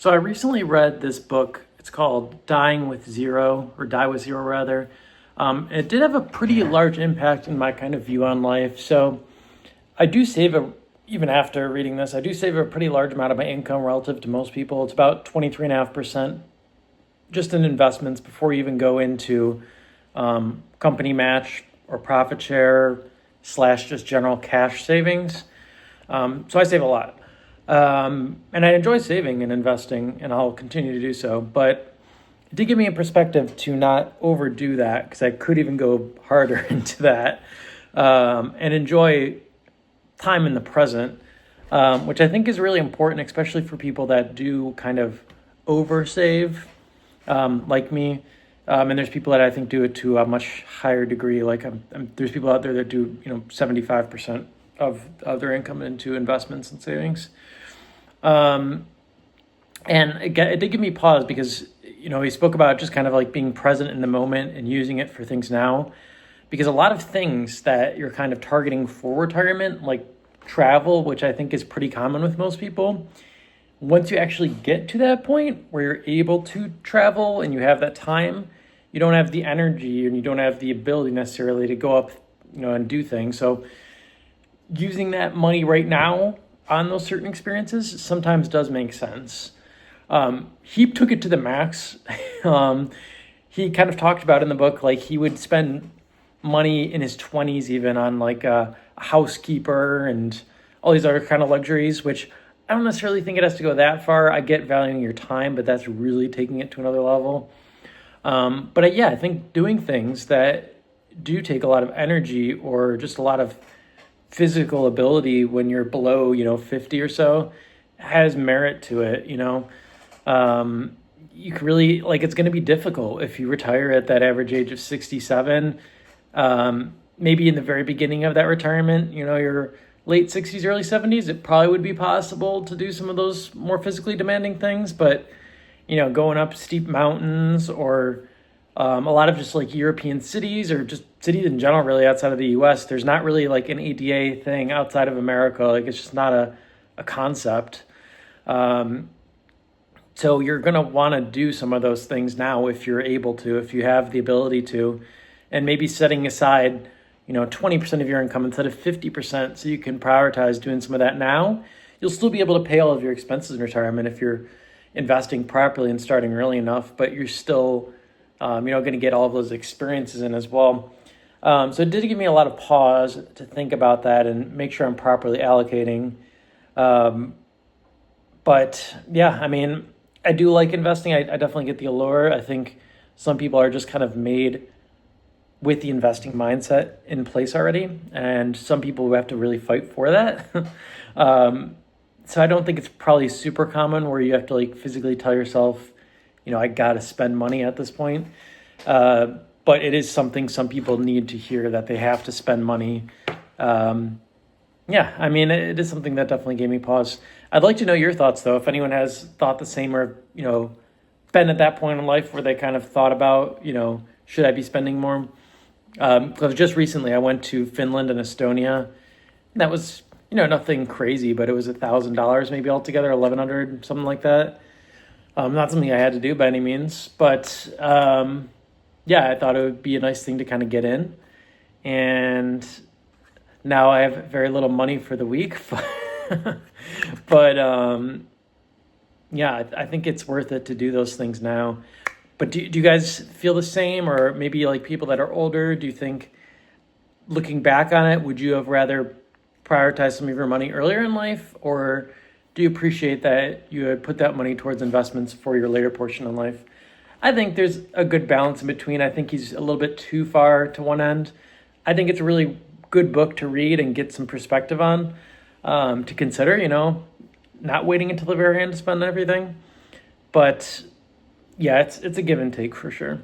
So I recently read this book. It's called Dying with Zero, or Die with Zero, rather. It did have a pretty large impact in my kind of view on life. So I do save even after reading this, I do save a pretty large amount of my income relative to most people. It's about 23.5% just in investments before you even go into company match or profit share slash just general cash savings. So I save a lot. And I enjoy saving and investing, and I'll continue to do so. But it did give me a perspective to not overdo that because I could even go harder into that and enjoy time in the present, which I think is really important, especially for people that do kind of oversave, like me. And there's people that I think do it to a much higher degree. Like there's people out there that do 75% of their income into investments and savings. And it did give me pause because, he spoke about just kind of like being present in the moment and using it for things now. Because a lot of things that you're kind of targeting for retirement, like travel, which I think is pretty common with most people, once you actually get to that point where you're able to travel and you have that time, you don't have the energy and you don't have the ability necessarily to go up, and do things. So using that money right now on those certain experiences sometimes does make sense. He took it to the max. He kind of talked about in the book, like he would spend money in his 20s even on like a housekeeper and all these other kind of luxuries, which I don't necessarily think it has to go that far. I get valuing your time, but that's really taking it to another level. But I think doing things that do take a lot of energy or just a lot of physical ability when you're below 50 or so has merit to it. You can really, like, it's going to be difficult if you retire at that average age of 67. Maybe in the very beginning of that retirement, your late 60s, early 70s, it probably would be possible to do some of those more physically demanding things. But going up steep mountains or a lot of just like European cities or just cities in general, really outside of the US, there's not really like an ADA thing outside of America. Like it's just not a concept. So you're going to want to do some of those things now if you're able to, if you have the ability to, and maybe setting aside, 20% of your income instead of 50% so you can prioritize doing some of that now. You'll still be able to pay all of your expenses in retirement if you're investing properly and starting early enough, but you're still going to get all of those experiences in as well. So it did give me a lot of pause to think about that and make sure I'm properly allocating. But yeah, I do like investing. I definitely get the allure. I think some people are just kind of made with the investing mindset in place already, and some people who have to really fight for that. So I don't think it's probably super common where you have to like physically tell yourself, I got to spend money at this point. But it is something some people need to hear, that they have to spend money. It is something that definitely gave me pause. I'd like to know your thoughts, though, if anyone has thought the same or, been at that point in life where they kind of thought about, should I be spending more? Because just recently I went to Finland and Estonia. That was, nothing crazy, but it was $1,000 maybe altogether, $1,100, something like that. Not something I had to do by any means, but I thought it would be a nice thing to kind of get in. And now I have very little money for the week, but I think it's worth it to do those things now. But do you guys feel the same, or maybe like people that are older, do you think, looking back on it, would you have rather prioritized some of your money earlier in life, or do you appreciate that you had put that money towards investments for your later portion in life? I think there's a good balance in between. I think he's a little bit too far to one end. I think it's a really good book to read and get some perspective on, to consider, not waiting until the very end to spend everything. But yeah, it's a give and take for sure.